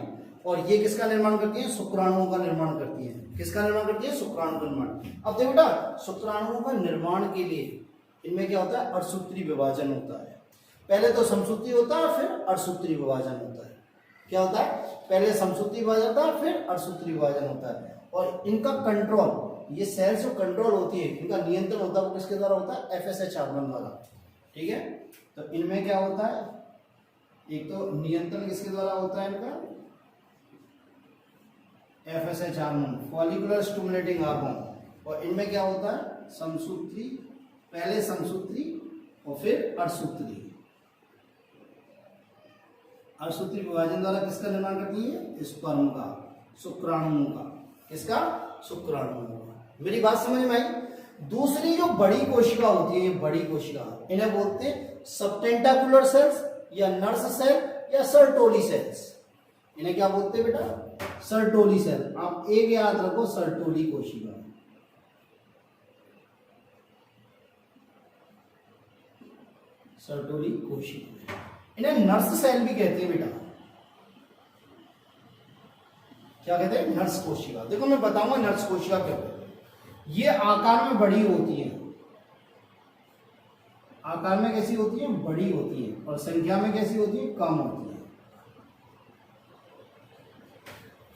और ये किसका निर्माण करती है? शुक्राणुओं का निर्माण करती है। किसका निर्माण करती है? शुक्राणु का निर्माण। अब देखो बेटा, शुक्राणुओं का निर्माण के लिए इनमें क्या होता है? अर्धसूत्री विभाजन होता है। पहले तो समसूत्री होता है, फिर अर्धसूत्री विभाजन होता है। क्या होता है? पहले समसूत्री विभाजन होता है, फिर अर्धसूत्री विभाजन होता है। और इनका कंट्रोल, ये सेल्स जो कंट्रोल होती है, इनका नियंत्रण होता है, वो किसके द्वारा होता है? FSH हार्मोन द्वारा। ठीक है, तो इनमें क्या होता है? एक तो नियंत्रण किसके द्वारा होता है इनका? FSH hormone, follicular stimulating hormone. और इनमें क्या होता है? समसूत्री, पहले समसूत्री और फिर अर्धसूत्री। अर्धसूत्री विभाजन द्वारा किसका निर्माण करती है? स्पर्म का, शुक्राणुओं का। किसका? शुक्राणुओं का। मेरी बात समझ में आई? दूसरी जो बड़ी कोशिका होती है, ये बड़ी कोशिका, इन्हें बोलते हैं सबटेंटाकुलर सेल्स या नर्स सेल या सर्टोली सेल्स। इन्हें क्या बोलते हैं बेटा? Sertoli cell. आप एक याद रखो, सर्टोली कोशिका। सर्टोली कोशिका, इन्हें नर्स सेल भी कहते हैं बेटा। क्या कहते हैं? नर्स कोशिका। देखो मैं बताऊंगा नर्स कोशिका क्या है। ये आकार में बड़ी होती है, आकार में कैसी होती है? बड़ी होती है। और संख्या में कैसी होती है? कम होती है।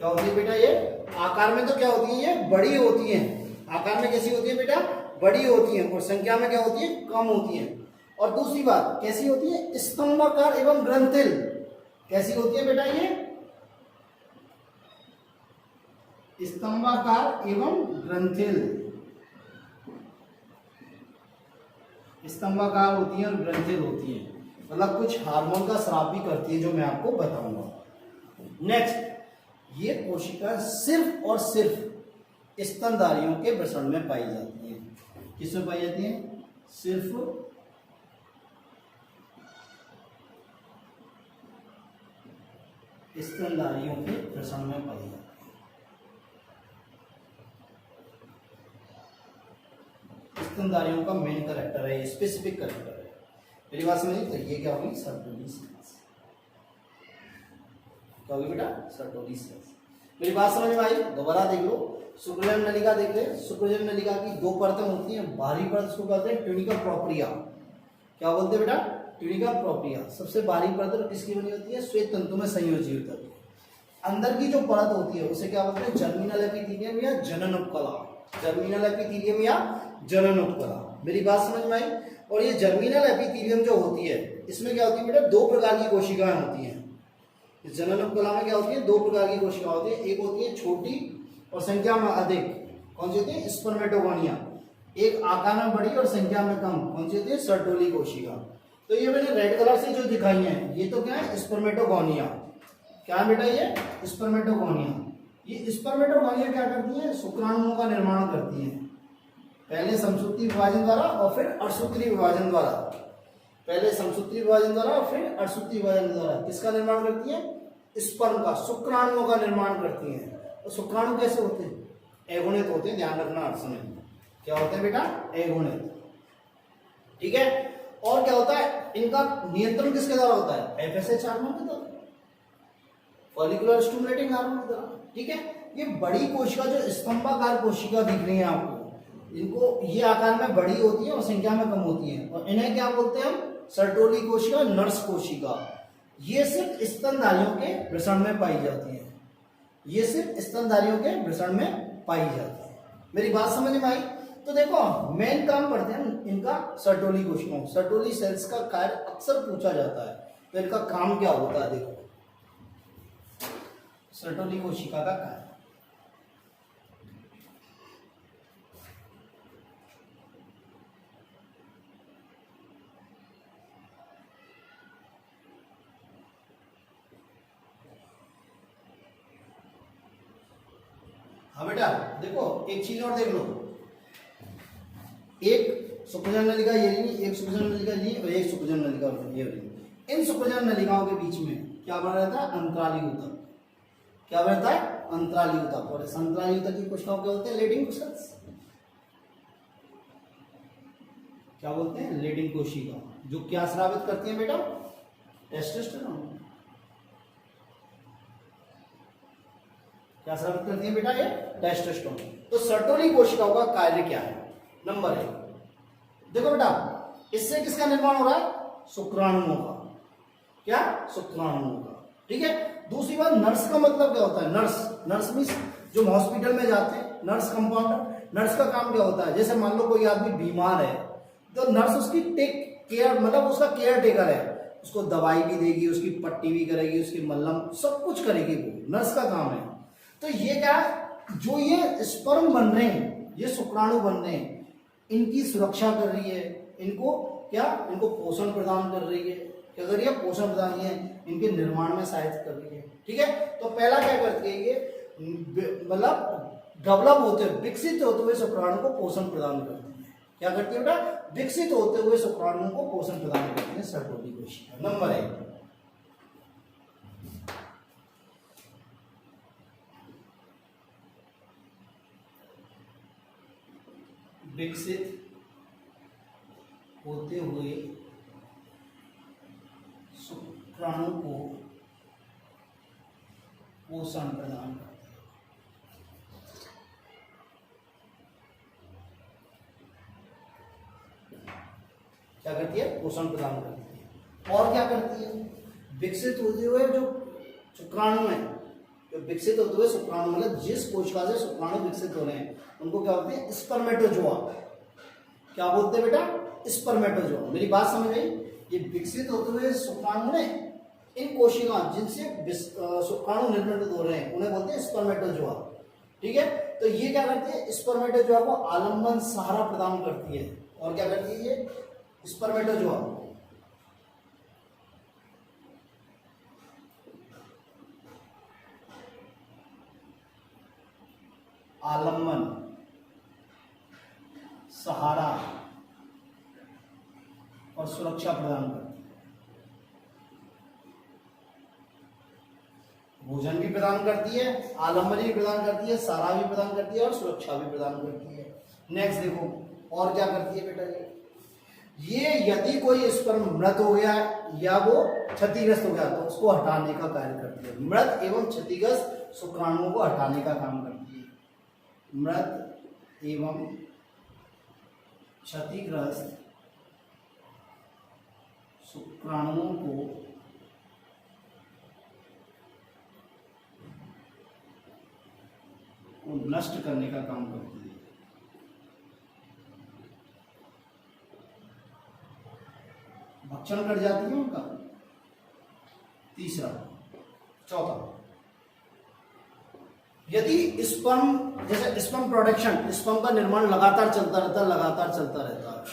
क्या होती है बेटा? ये आकार में तो क्या होती है? ये बड़ी होती है। आकार में कैसी होती है बेटा? बड़ी होती है। और संख्या में क्या होती है? कम होती है। और दूसरी बात कैसी होती है? स्तंभाकार एवं ग्रंथिल। कैसी होती है बेटा? ये स्तंभाकार एवं ग्रंथिल। स्तंभाकार होती हैं और ग्रंथित होती हैं, मतलब कुछ हार्मोन का स्राव भी करती है जो मैं आपको बताऊंगा। नेक्स्ट, ये कोशिका सिर्फ और सिर्फ स्तनधारियों के वृषण में पाई जाती है। किसमें पाई जाती है? सिर्फ स्तनधारियों के वृषण में पाई जाती है। स्तनधारियों का मेन करेक्टर है, स्पेसिफिक करेक्टर है। मेरी बात समझिए। तो ये क्या होगी? Sertoli cells. क्या होगी बेटा? Sertoli cells. मेरी बात समझ में आई? दोबारा देख लो। शुक्रजन नलिका देख ले। शुक्रजन नलिका की दो परतें होती हैं। बाहरी परत उसको कहते हैं ट्यूनिका प्रोप्रिया। क्या बोलते हैं बेटा? Tunica propria. सबसे बाहरी परत किसकी बनी होती है? श्वेत तंतु में संयोजित होती है। अंदर की जो परत होती है उसे क्या बोलते हैं? जर्मिनल एपिथेलियम या जनन उपकला। जर्मिनल एपिथेलियम या जनन उपकला। मेरी बात समझ में आई? और ये जर्मिनल एपिथेलियम जो होती है इसमें क्या होती है बेटा? दो प्रकार की कोशिकाएं होती हैं। इस जनन उपकला में क्या होती है? दो प्रकार की कोशिका होती है। एक होती है छोटी और संख्या में अधिक। कौन सी होती है? स्पर्मेटोगोनिया। एक आकार में बड़ी और संख्या में कम। कौन सी होती है? सर्टोली कोशिका। तो ये मैंने रेड कलर से जो दिखाई है ये तो क्या है? स्पर्मेटोगोनिया। क्या है बेटा? ये स्पर्मेटोगोनिया। ये स्पर्मेटोगोनिया क्या करती है? शुक्राणुओं का निर्माण करती है। पहले समसूत्री विभाजन द्वारा और फिर अर्धसूत्री विभाजन द्वारा। पहले समसूत्री विभाजन द्वारा और फिर अर्धसूत्री विभाजन द्वारा किसका निर्माण करती है? स्पर्म का, शुक्राणुओं का निर्माण करती है। तो शुक्राणु कैसे होते हैं? एगुणित होते हैं। ध्यान रखना अर्थ में। क्या होते हैं बेटा? एगुणित। ठीक है। और क्या होता है? इनका नियंत्रण किसके द्वारा होता है? एफएसएच हार्मोन के द्वारा, फॉलिकुलर स्टिमुलेटिंग हार्मोन के द्वारा। ठीक है। ये बड़ी कोशिका जो स्तंभाकार कोशिका दिख रही है आपको, इनको ये आकार में बड़ी होती है और संख्या में कम होती है और इन्हें क्या बोलते हैं हम? सर्टोली कोशिका, नर्स कोशिका। ये सिर्फ स्तनधारियों के वृषण में पाई जाती है। ये सिर्फ स्तनधारियों के वृषण में पाई जाती है। मेरी बात समझ में आई? तो देखो मेन काम पढ़ते हैं इनका सर्टोली कोशिकाओं। सर्टोली सेल्स का कार्य अक्सर पूछा जाता है, तो इनका काम क्या होता है? देखो सर्टोली कोशिका का कार्य। हाँ बेटा देखो एक चीज और देख लो। एक शुक्रजन नलिका ये रही, एक शुक्रजन नलिका ये और एक शुक्रजन नलिका ये रही। इन शुक्रजन नलिकाओं के बीच में क्या बना रहता है? अंतराली ऊतक। क्या रहता है? अंतराली ऊतक। और इस अंतराली ऊतक की कोशिकाओं क्या होते हैं? Leydig cells. क्या बोलते हैं? लेडिंग कोशिका। जो क्या स्रावित करती है बेटा? टेस्टोस्टेरोन। क्या स्रावित करती है बेटा? ये टेस्टोस्टेरोन। तो सर्टोली कोशिकाओं का कार्य क्या है? नंबर 1 देखो बेटा, इससे किसका निर्माण हो रहा है? शुक्राणुओं का। क्या? शुक्राणुओं का। ठीक है। दूसरी बात, नर्स का मतलब क्या होता है? नर्स, नर्स मीन्स जो हॉस्पिटल में जाते हैं, नर्स कंपाउंडर। नर्स का काम क्या होता है? जैसे मान लो कोई आदमी बीमार है तो नर्स उसकी टेक केयर, मतलब उसका केयर टेकर है। उसको दवाई भी देगी, उसकी पट्टी भी करेगी, उसकी मल्लम सब कुछ करेगी, वो नर्स का काम है। तो ये क्या है? जो ये स्पर्म बन रहे हैं, ये शुक्राणु बन रहे हैं, इनकी सुरक्षा कर रही है। इनको क्या? इनको पोषण प्रदान कर रही है। क्या कर रही है? पोषण प्रदान है। इनके निर्माण में सहायता कर रही है। ठीक है। तो पहला क्या करती है? ये मतलब डेवलप होते हुए, विकसित होते हुए शुक्राणु को पोषण प्रदान करती है। क्या करती है बेटा? विकसित होते हुए शुक्राणुओं को पोषण प्रदान करती है सर्टोली कोशिका। नंबर 1। विकसित होते हुए शुक्राणु को पोषण प्रदान करते हैं। क्या करती है? पोषण प्रदान करती है। और क्या करती है? विकसित होते हुए जो शुक्राणु है, जो विकसित होते हुए शुक्राणु, मतलब जिस कोशिका से शुक्राणु विकसित हो रहे हैं उनको क्या बोलते हैं? स्पर्मेटोजोआ। क्या बोलते हैं बेटा? स्पर्मेटोजोआ। मेरी बात समझ आई? ये विकसित होते हुए शुक्राणु ने इन कोशिका जिनसे शुक्राणु निर्मित हो रहे हैं उन्हें बोलते हैं स्पर्मेटोजोआ। ठीक है। तो ये क्या करती है? स्पर्मेटोजोआ को आलंबन सहारा प्रदान करती है। और क्या करती है? ये स्पर्मेटोजोआ, आलम्बन, सहारा और सुरक्षा प्रदान करती है। भोजन भी प्रदान करती है, आलम्बन भी प्रदान करती है, सहारा भी प्रदान करती है और सुरक्षा भी प्रदान करती है। नेक्स्ट देखो और क्या करती है बेटा, ये यदि कोई स्पर्म मृत हो गया या वो क्षतिग्रस्त हो गया तो उसको हटाने का कार्य करती है। मृत एवं क्षतिग्रस्त शुक्राणुओं को हटाने का काम करती है। मृत एवं क्षतिग्रस्त शुक्राणुओं को नष्ट करने का काम करती है। भक्षण कर जाती है उनका। तीसरा, चौथा, यदि स्पर्म, जैसे स्पर्म प्रोडक्शन, स्पर्म का निर्माण लगातार चलता रहता है।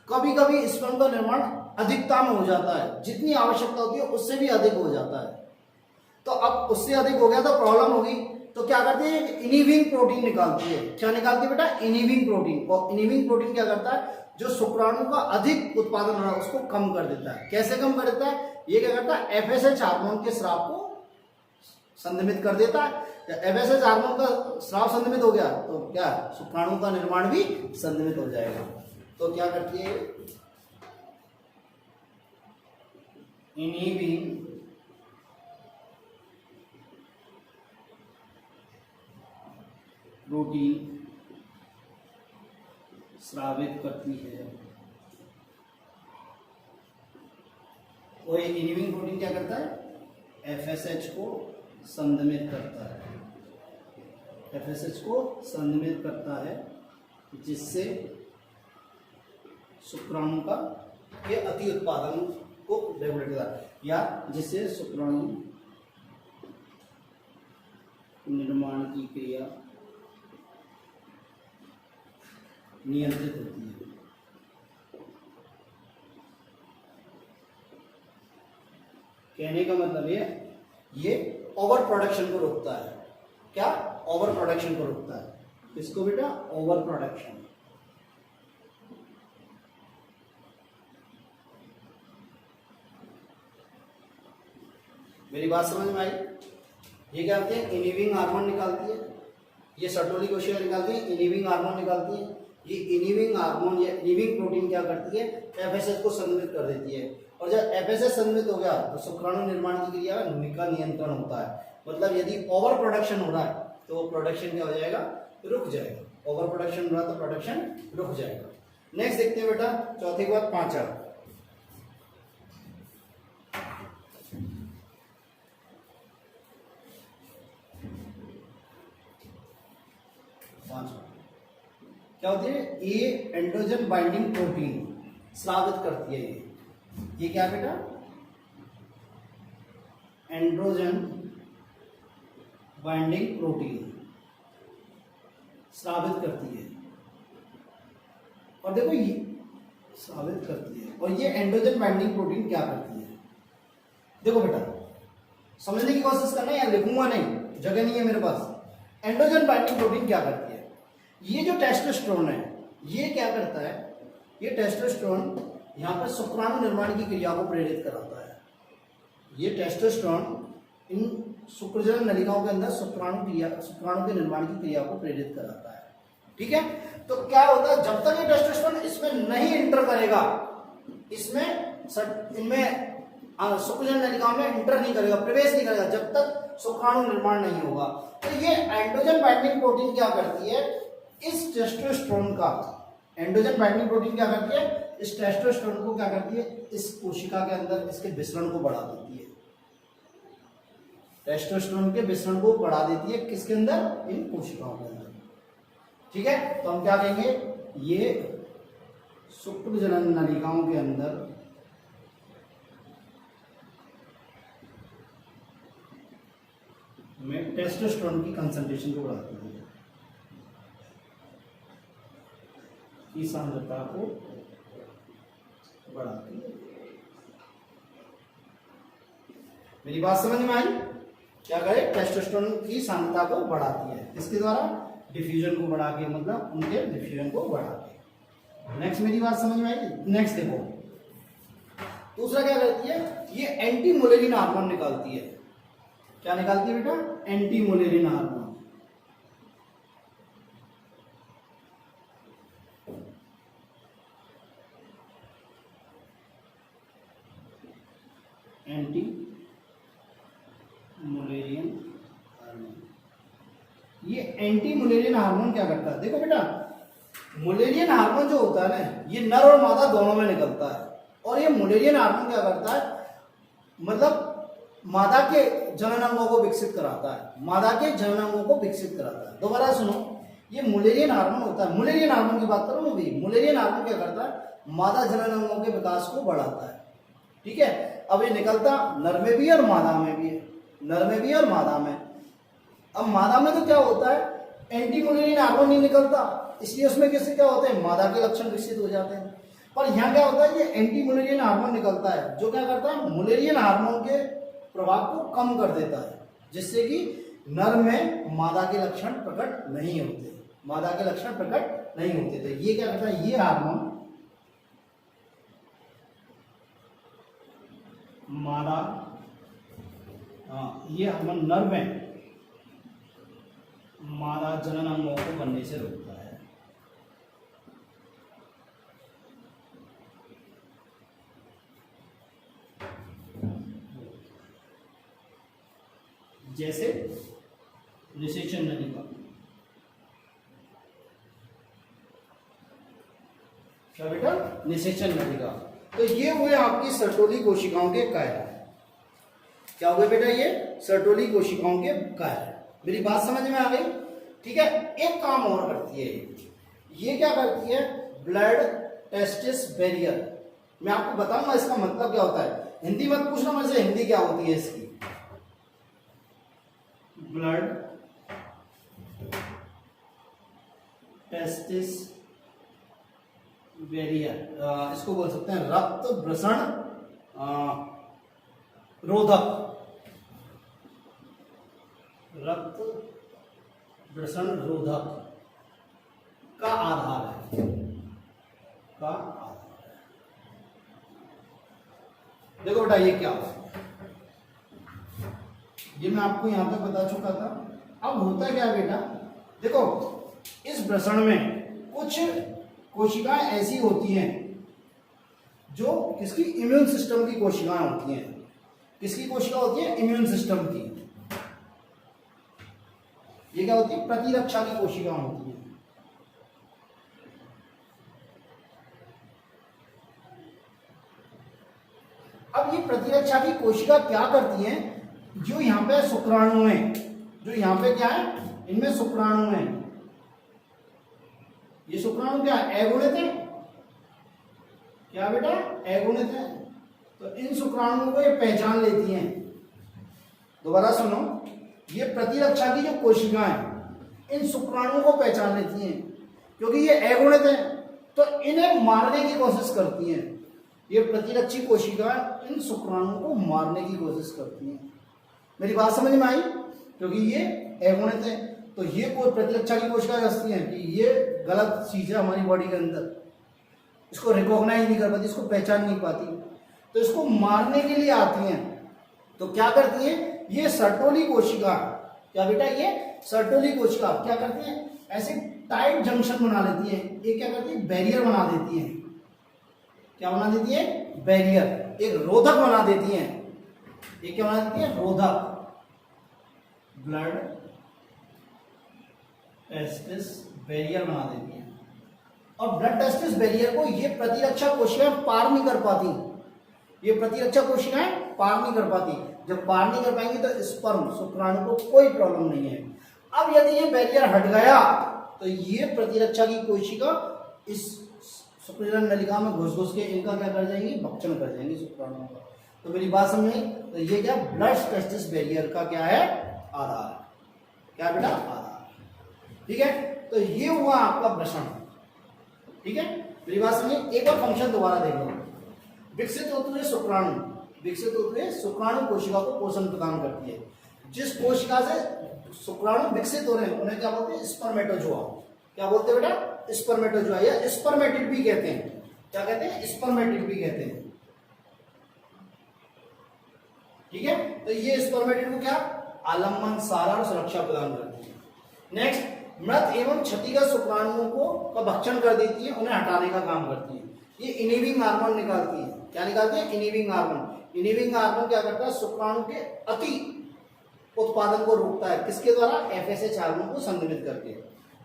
कभी कभी स्पर्म का निर्माण अधिकता में हो जाता है, जितनी आवश्यकता होती है उससे भी अधिक हो जाता है। तो अब उससे अधिक हो गया तो प्रॉब्लम होगी, तो क्या करती है, इनिविंग प्रोटीन निकालती है। क्या निकालती है बेटा, इनिविंग प्रोटीन। और इनिविंग प्रोटीन क्या करता है, जो शुक्राणु का अधिक उत्पादन हो रहा है उसको कम कर देता है। कैसे कम कर देता है, ये क्या करता है, एफएसएच हार्मोन के स्राव को संदमित कर देता है। एफएसएच हार्मोन का स्राव संदमित हो गया तो क्या, शुक्राणु का निर्माण भी संदमित हो जाएगा। तो क्या करती है, इनिविंग प्रोटीन स्रावित करती है। और ये इनिविंग प्रोटीन क्या करता है, एफएसएच को संदमित करता है। एफएसएच को संदमित करता है जिससे शुक्राणु का ये अति उत्पादन को रेगुलेट करता है, या जिससे शुक्राणु निर्माण की क्रिया नियंत्रित होती है। कहने का मतलब ये ओवर प्रोडक्शन को रोकता है। क्या, ओवर प्रोडक्शन को रोकता है। इसको बेटा ओवर प्रोडक्शन। मेरी बात समझ में आई। ये क्या करते हैं, इनिविंग हार्मोन निकालती है, ये सर्टोली कोशिका निकालती है, इनिविंग हार्मोन निकालती है। ये इनिविंग हार्मोन या इनिविंग प्रोटीन क्या करती है, एफएसएच को संदमित कर देती है। और जब एफएसएच संदमित हो गया तो शुक्राणु निर्माण की क्रिया का नियंत्रण होता है। मतलब यदि ओवर प्रोडक्शन हो रहा है तो प्रोडक्शन क्या हो जाएगा, रुक जाएगा। ओवर प्रोडक्शन हो रहा है तो प्रोडक्शन रुक जाएगा। नेक्स्ट देखते हैं बेटा, चौथे के बाद पांचवा। क्या होती है, ये एंड्रोजन बाइंडिंग प्रोटीन स्रावित करती है। ये क्या बेटा, एंड्रोजन बाइंडिंग प्रोटीन स्रावित करती है। और देखो ये स्रावित करती है। और ये एंड्रोजन बाइंडिंग प्रोटीन क्या करती है, देखो बेटा समझने की कोशिश करना, यार लिखूंगा नहीं, जगह नहीं है मेरे पास। एंड्रोजन बाइंडिंग प्रोटीन क्या करती है, ये जो टेस्टोस्टेरोन है ये क्या करता है, ये टेस्टोस्टेरोन यहाँ पर शुक्राणु निर्माण की क्रिया को प्रेरित कराता है। ये टेस्टोस्टेरोन इन शुक्रजनन नलिकाओं के अंदर शुक्राणु के निर्माण की क्रिया को प्रेरित कराता है। ठीक है, तो क्या होता है, जब तक ये टेस्टोस्टेरोन इसमें नहीं इंटर करेगा, इनमें शुक्रजनन नलिकाओं में इंटर नहीं करेगा, प्रवेश नहीं करेगा, जब तक शुक्राणु निर्माण नहीं होगा। तो ये एंड्रोजन बाइंडिंग प्रोटीन क्या करती है, इस टेस्टोस्टेरोन का, एंड्रोजन बाइंडिंग प्रोटीन क्या करती है, इस टेस्टोस्टेरोन को क्या करती है, इस कोशिका के अंदर इसके विसरण को बढ़ा देती है। टेस्टोस्टेरोन के विसरण को बढ़ा देती है, किसके अंदर, इन कोशिकाओं के अंदर। ठीक है, तो हम क्या कहेंगे, ये शुक्रजनन नलिकाओं के अंदर में टेस्टोस्टेरोन की कंसंट्रेशन को बढ़ाती है, की सांद्रता को बढ़ाती है। मेरी बात समझ में आई? क्या करे, टेस्टोस्टेरोन की सांद्रता को बढ़ाती है, किसके द्वारा, डिफ्यूजन को बढ़ा के, मतलब उनके डिफ्यूजन को बढ़ा के। नेक्स्ट मेरी बात समझ में आई? नेक्स्ट देखो, दूसरा क्या करती है, ये एंटी मुलेरिन हार्मोन निकालती है। क्या निकालती है बेटा? Anti Mullerian hormone. Anti Mullerian hormone. ये एंटी मुलेरियन हार्मोन क्या करता है, देखो बेटा, मुलेरियन हार्मोन जो होता है ना, ये नर और मादा दोनों में निकलता है। और ये मुलेरियन हार्मोन क्या करता है, मतलब मादा के जनन अंगों को विकसित कराता है, मादा के जनन अंगों को विकसित कराता है। दोबारा सुनो, ये मुलेरियन हार्मोन होता है, मुलेरियन हार्मोन की बात करूं मैं भी, मुलेरियन हार्मोन क्या करता है, मादा जनन अंगों के विकास को बढ़ाता है। ठीक है, अब ये निकलता नर में भी और मादा में भी है, नर में भी और मादा में। अब मादा में तो क्या होता है, एंटी मुलेरियन हार्मोन नहीं निकलता, इसलिए उसमें कैसे क्या होते हैं, मादा के लक्षण विकसित हो जाते हैं। पर यहाँ क्या होता है, ये एंटी मुलेरियन हार्मोन निकलता है, जो क्या करता है, मुलेरियन हार्मोन के प्रभाव को कम कर देता है, जिससे कि नर में मादा के लक्षण प्रकट नहीं होते, मादा के लक्षण प्रकट नहीं होते। तो ये क्या करता है, ये हार्मोन मादा, ये हार्मोन नर में मादा जनन अंगों को बनने से रोकता है। जैसे निषेचन नलिका, क्या बेटा, निषेचन नलिका। तो ये हुए आपकी सर्टोली कोशिकाओं के कार्य। क्या हुए बेटा, ये सर्टोली कोशिकाओं के कार्य। मेरी बात समझ में आ गई? ठीक है, एक काम और करती है ये क्या करती है, ब्लड टेस्टिस बैरियर। मैं आपको बताऊंगा इसका मतलब क्या होता है, हिंदी मत पूछना मेरे से, हिंदी क्या होती है इसकी। ब्लड टेस्टिस बैरियर, इसको बोल सकते हैं रक्त वृषण रोधक, रक्त वृषण रोधक का आधार है, का आधार है। देखो बेटा, ये क्या होता है, ये मैं आपको यहां पे बता चुका था। अब होता क्या बेटा, देखो इस वृषण में कुछ कोशिकाएं ऐसी होती हैं जो किसकी, इम्यून सिस्टम की कोशिकाएं होती हैं। किसकी कोशिका होती है, इम्यून सिस्टम की। ये क्या होती है, प्रतिरक्षा की कोशिकाएं होती हैं। अब ये प्रतिरक्षा की कोशिका क्या करती हैं, जो यहां पे शुक्राणु है, जो यहां पे क्या है, इनमें शुक्राणु है। ये शुक्राणु क्या है, अगुणित है। क्या बेटा, अगुणित है। तो इन शुक्राणुओं को ये पहचान लेती हैं। दोबारा सुनो, ये प्रतिरक्षा की जो कोशिकाएं इन शुक्राणुओं को पहचान लेती हैं, क्योंकि ये अगुणित है तो इन्हें मारने की कोशिश करती हैं। ये प्रतिरक्षी कोशिकाएं इन शुक्राणुओं को मारने की कोशिश करती हैं। मेरी बात समझ में आई? क्योंकि ये अगुणित है तो ये कोई प्रतिरक्षा की कोशिका समझती है कि ये गलत चीज है हमारी बॉडी के अंदर, इसको रिकॉग्नाइज नहीं कर पाती, इसको पहचान नहीं पाती, तो इसको मारने के लिए आती हैं। तो क्या करती है, ये सर्टोली कोशिका, क्या बेटा, ये सर्टोली कोशिका क्या करती है, ऐसे टाइट जंक्शन बना लेती है। ये क्या करती है, बैरियर बना देती है। क्या बना देती है, बैरियर, एक रोधक बना देती है। ये क्या बना देती है, रोधक। ब्लड टेस्टिस बैरियर बना देती है। और ब्लड टेस्टिस बैरियर को ये प्रतिरक्षा कोशिकाएं पार नहीं कर पाती। ये प्रतिरक्षा कोशिकाएं पार नहीं कर पाती। जब पार नहीं कर पाएंगी तो स्पर्म, शुक्राणु को कोई प्रॉब्लम नहीं है। अब यदि ये बैरियर हट गया तो ये प्रतिरक्षा की कोशिका इस शुक्राणु नलिका में घुस घुस के इनका क्या कर जाएंगी, भक्षण कर जाएंगी शुक्राणुओं का। तो मेरी बात समझ, तो ये क्या, ब्लड टेस्टिस बैरियर का क्या है, आधार। क्या बेटा, आधार। ठीक है, तो ये हुआ आपका वृषण। ठीक है, मेरी बात समझिए। एक बार फंक्शन दोबारा देख लो। विकसित होते हुए शुक्राणु, विकसित होते हुए शुक्राणु कोशिका को पोषण प्रदान करती है। जिस कोशिका से शुक्राणु विकसित हो रहे हैं उन्हें क्या बोलते हैं? स्पर्मेटोजोआ। क्या बोलते हैं बेटा? स्पर्मेटोजोआ या स्पर्मेटिड भी कहते हैं। क्या कहते हैं? स्पर्मेटिड भी कहते हैं। ठीक है, तो ये स्पर्मेटिड को क्या? आलम्बन, सारा और सुरक्षा प्रदान करती है। नेक्स्ट, मृत एवं क्षतिग्रस्त शुक्राणुओं को का भक्षण कर देती है, उन्हें हटाने का काम करती है। ये इनिबिंग हार्मोन निकालती है। क्या निकालती है? इनिबिंग हार्मोन। इनिबिंग हार्मोन क्या करता है? शुक्राणु के अति उत्पादन को रोकता है। किसके द्वारा? एफएसएच हार्मोन को संतुलित करके।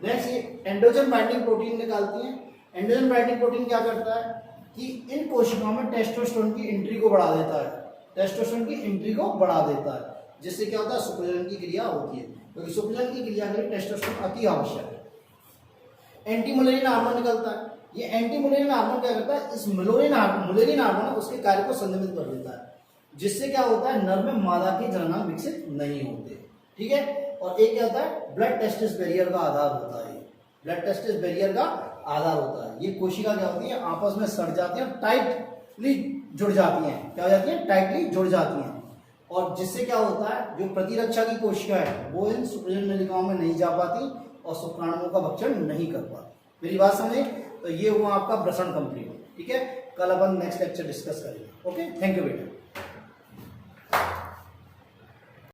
नेक्स्ट, ये एंड्रोजन बाइंडिंग प्रोटीन निकालती है। एंड्रोजन बाइंडिंग प्रोटीन क्या करता है कि इन कोशिकाओं में टेस्टोस्टेरोन की एंट्री को बढ़ा देता है। टेस्टोस्टेरोन की एंट्री को बढ़ा देता है, जिससे क्या होता है? सुप्रजनन की क्रिया होती है, क्योंकि सुप्रजनन की क्रिया के लिए टेस्टोस्टेरोन अति आवश्यक है। एंटी मुलेरिन हार्मोन निकलता है। ये एंटी मुलेरिन हार्मोन क्या करता है? इस मुलेरिन हार्मोन है उसके कार्य को संयमित कर देता है, जिससे क्या होता है? नर में मादा के जननांग विकसित नहीं होते। ठीक है, और एक क्या होता है? ब्लड टेस्टिस बैरियर का आधार होता है। ब्लड टेस्टिस बैरियर का आधार होता है। ये कोशिका क्या होती है? आपस में सड़ जाती है, टाइटली जुड़ जाती हैं। क्या हो जाती है? टाइटली जुड़ जाती हैं, और जिससे क्या होता है? जो प्रतिरक्षा की कोशिका है वो इन सुप्रजन नलिकाओं में नहीं जा पाती और शुक्राणुओं का भक्षण नहीं कर पाती। मेरी बात समझे? तो ये हुआ आपका प्रश्न कंप्लीट। ठीक है, कल अपन नेक्स्ट लेक्चर डिस्कस करेंगे। ओके, थैंक यू बेटा।